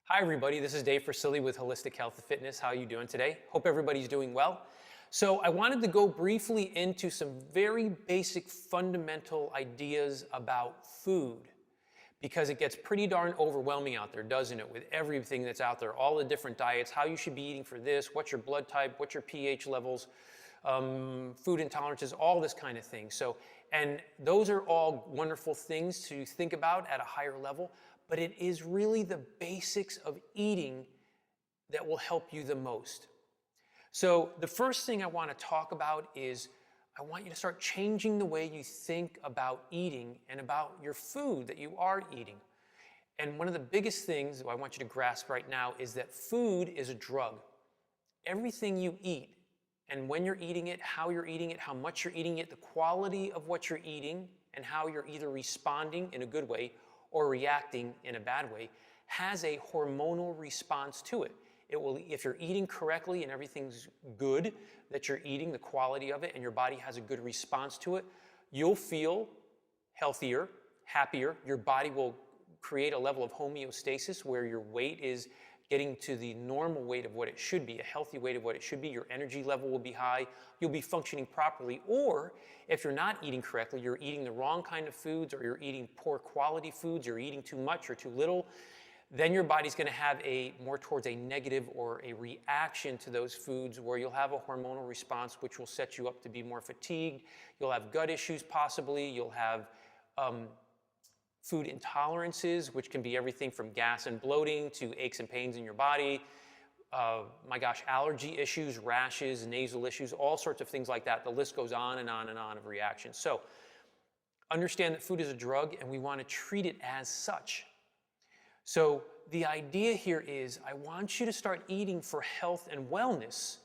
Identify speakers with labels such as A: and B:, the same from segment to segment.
A: Hi everybody, this is Dave Fresilli with Holistic Health and Fitness. How are you doing today? Hope everybody's doing well. So I wanted to go briefly into some very basic fundamental ideas about food because it gets pretty darn overwhelming out there, doesn't it? With everything that's out there, all the different diets, how you should be eating for this, what's your blood type, what's your pH levels, food intolerances, all this kind of thing. And those are all wonderful things to think about at a higher level, but it is really the basics of eating that will help you the most. So the first thing I want to talk about is I want you to start changing the way you think about eating and about your food that you are eating. And one of the biggest things I want you to grasp right now is that food is a drug. Everything you eat, and when you're eating it, how much you're eating it, the quality of what you're eating, and how you're either responding in a good way or reacting in a bad way, has a hormonal response to it. It will, if you're eating correctly and everything's good, that you're eating, the quality of it, and your body has a good response to it, you'll feel healthier, happier. Your body will create a level of homeostasis where your weight is getting to the normal weight of what it should be, a healthy weight of what it should be. Your energy level will be high. You'll be functioning properly. Or if you're not eating correctly, you're eating the wrong kind of foods, or you're eating poor quality foods, you're eating too much or too little, then your body's going to have more towards a negative or a reaction to those foods where you'll have a hormonal response which will set you up to be more fatigued. You'll have gut issues possibly. You'll have food intolerances, which can be everything from gas and bloating to aches and pains in your body. Allergy issues, rashes, nasal issues, all sorts of things like that. The list goes on and on and on of reactions. So understand that food is a drug and we want to treat it as such. So the idea here is I want you to start eating for health and wellness,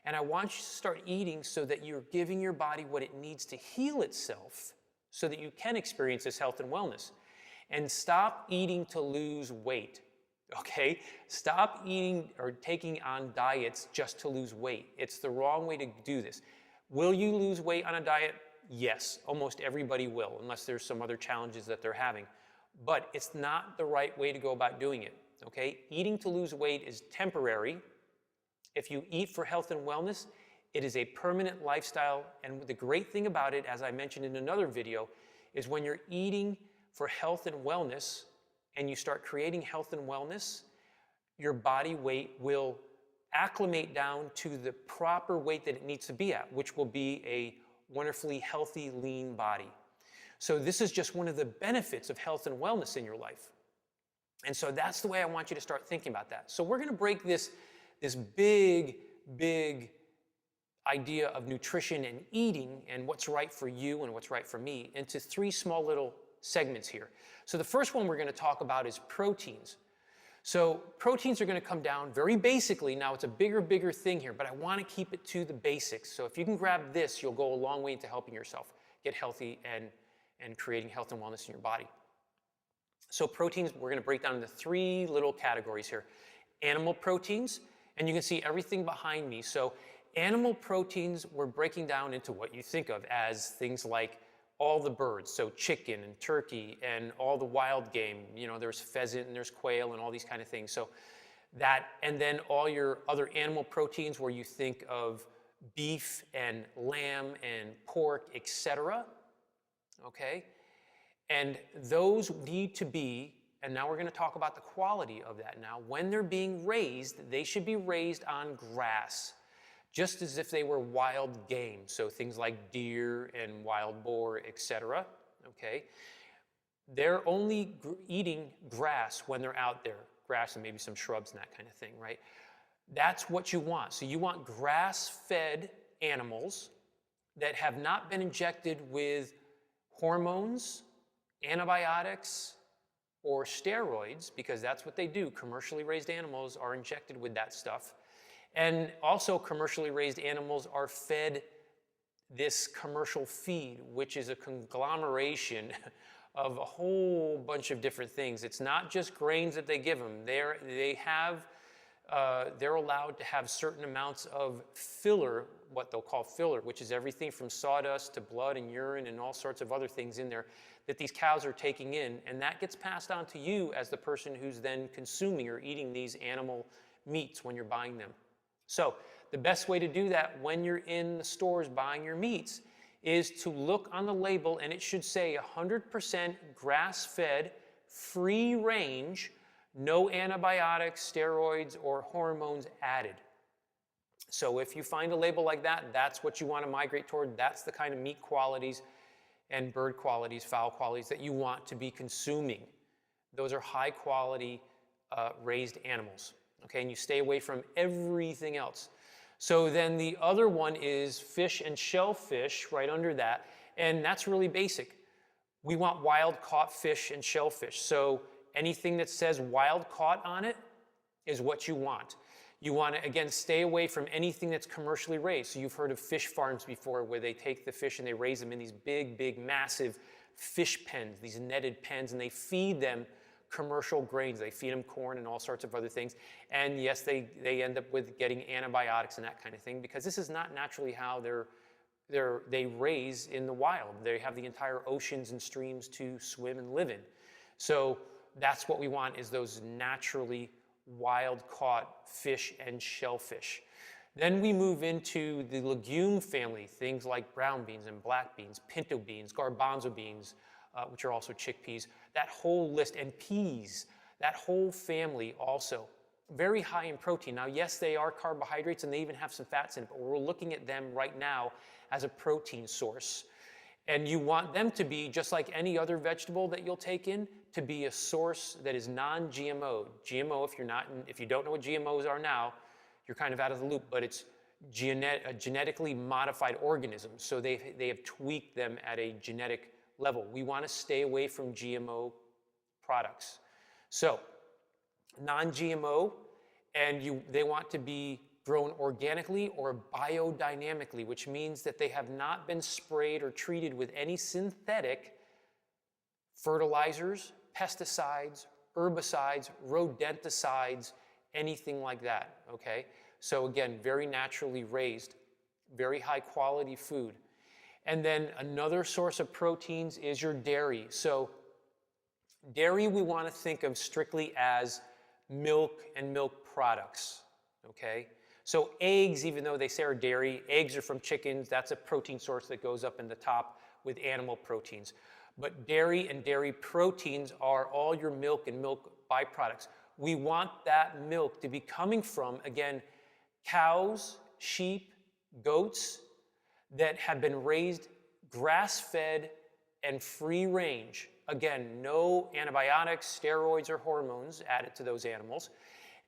A: and I want you to start eating so that you're giving your body what it needs to heal itself so that you can experience this health and wellness. And stop eating to lose weight, okay? Stop eating or taking on diets just to lose weight. It's the wrong way to do this. Will you lose weight on a diet? Yes, almost everybody will, unless there's some other challenges that they're having. But it's not the right way to go about doing it, okay? Eating to lose weight is temporary. If you eat for health and wellness, it is a permanent lifestyle. And the great thing about it, as I mentioned in another video, is when you're eating for health and wellness and you start creating health and wellness, your body weight will acclimate down to the proper weight that it needs to be at, which will be a wonderfully healthy, lean body. So this is just one of the benefits of health and wellness in your life. And so that's the way I want you to start thinking about that. So we're going to break this big idea of nutrition and eating and what's right for you and what's right for me into three small little segments here. So the first one we're going to talk about is proteins. So proteins are going to come down very basically. Now it's a bigger thing here, but I want to keep it to the basics. So if you can grab this, you'll go a long way into helping yourself get healthy and creating health and wellness in your body. So proteins, we're going to break down into three little categories here. Animal proteins, and you can see everything behind me. So animal proteins we're breaking down into what you think of as things like all the birds, so chicken and turkey and all the wild game. You know, there's pheasant and there's quail and all these kind of things. So that, and then all your other animal proteins where you think of beef and lamb and pork, etc. Okay? And those need to be, and now we're going to talk about the quality of that now. When they're being raised, they should be raised on grass, just as if they were wild game. So things like deer and wild boar, etc. Okay? They're only eating grass when they're out there. Grass and maybe some shrubs and that kind of thing, right? That's what you want. So you want grass-fed animals that have not been injected with hormones, antibiotics, or steroids, because that's what they do. Commercially raised animals are injected with that stuff. And also commercially raised animals are fed this commercial feed, which is a conglomeration of a whole bunch of different things. It's not just grains that they give them. They're allowed to have certain amounts of filler, what they'll call filler, which is everything from sawdust to blood and urine and all sorts of other things in there that these cows are taking in, and that gets passed on to you as the person who's then consuming or eating these animal meats when you're buying them. So the best way to do that when you're in the stores buying your meats is to look on the label, and it should say 100% grass-fed, free range, no antibiotics, steroids, or hormones added. So if you find a label like that, that's what you want to migrate toward. That's the kind of meat qualities and bird qualities, fowl qualities that you want to be consuming. Those are high quality raised animals. Okay, and you stay away from everything else. So then the other one is fish and shellfish right under that, and that's really basic. We want wild caught fish and shellfish. So anything that says wild caught on it is what you want. You want to, again, stay away from anything that's commercially raised. So you've heard of fish farms before where they take the fish and they raise them in these big, massive fish pens, these netted pens, and they feed them commercial grains. They feed them corn and all sorts of other things. And yes, they end up with getting antibiotics and that kind of thing because this is not naturally how they raise in the wild. They have the entire oceans and streams to swim and live in. So that's what we want, is those naturally wild-caught fish and shellfish. Then we move into the legume family, things like brown beans and black beans, pinto beans, garbanzo beans, which are also chickpeas, that whole list, and peas, that whole family also. Very high in protein. Now, yes, they are carbohydrates and they even have some fats in it, but we're looking at them right now as a protein source. And you want them to be, just like any other vegetable that you'll take in, to be a source that is non-GMO. GMO, if you don't know what GMOs are now, you're kind of out of the loop, but it's a genetically modified organism. So they have tweaked them at a genetic level. We want to stay away from GMO products. So non-GMO, and they want to be grown organically or biodynamically, which means that they have not been sprayed or treated with any synthetic fertilizers, pesticides, herbicides, rodenticides, anything like that, okay? So again, very naturally raised, very high quality food. And then another source of proteins is your dairy. So dairy we want to think of strictly as milk and milk products, okay? So eggs, even though they say are dairy, eggs are from chickens. That's a protein source that goes up in the top with animal proteins. But dairy and dairy proteins are all your milk and milk byproducts. We want that milk to be coming from, again, cows, sheep, goats that have been raised grass-fed and free range. Again, no antibiotics, steroids, or hormones added to those animals.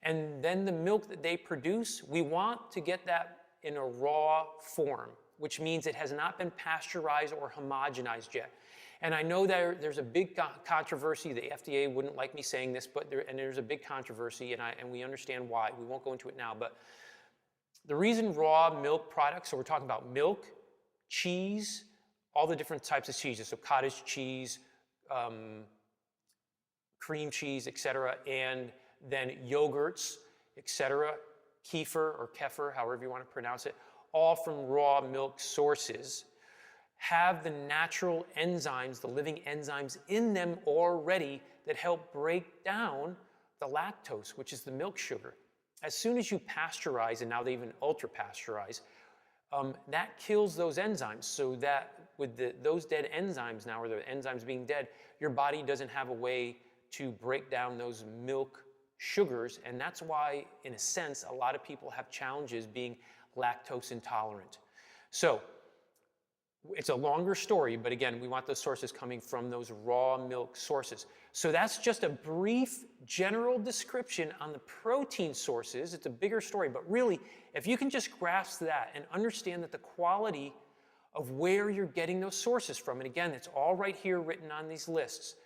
A: And then the milk that they produce, we want to get that in a raw form, which means it has not been pasteurized or homogenized yet. And I know there's a big controversy. The FDA wouldn't like me saying this, but there's a big controversy, and we understand why. We won't go into it now, but the reason raw milk products, so we're talking about milk, cheese, all the different types of cheeses, so cottage cheese, cream cheese, etc., and then yogurts, etc., kefir or kefir, however you want to pronounce it, all from raw milk sources, have the natural enzymes, the living enzymes in them already that help break down the lactose, which is the milk sugar. As soon as you pasteurize, and now they even ultra-pasteurize, that kills those enzymes, so that with those dead enzymes now, or the enzymes being dead, your body doesn't have a way to break down those milk sugars, and that's why, in a sense, a lot of people have challenges being lactose intolerant. So it's a longer story, but again, we want those sources coming from those raw milk sources. So that's just a brief general description on the protein sources. It's a bigger story, but really, if you can just grasp that and understand that the quality of where you're getting those sources from, and again, it's all right here written on these lists,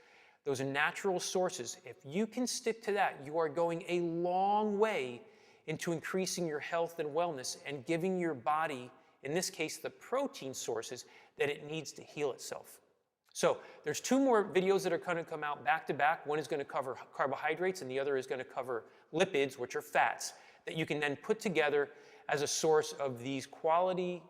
A: those are natural sources. If you can stick to that, you are going a long way into increasing your health and wellness and giving your body, in this case, the protein sources that it needs to heal itself. So there's two more videos that are going to come out back to back. One is going to cover carbohydrates and the other is going to cover lipids, which are fats, that you can then put together as a source of these qualities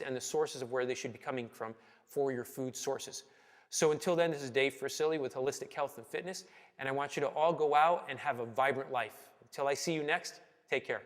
A: and the sources of where they should be coming from for your food sources. So until then, this is Dave Fresilli with Holistic Health and Fitness, and I want you to all go out and have a vibrant life. Until I see you next, take care.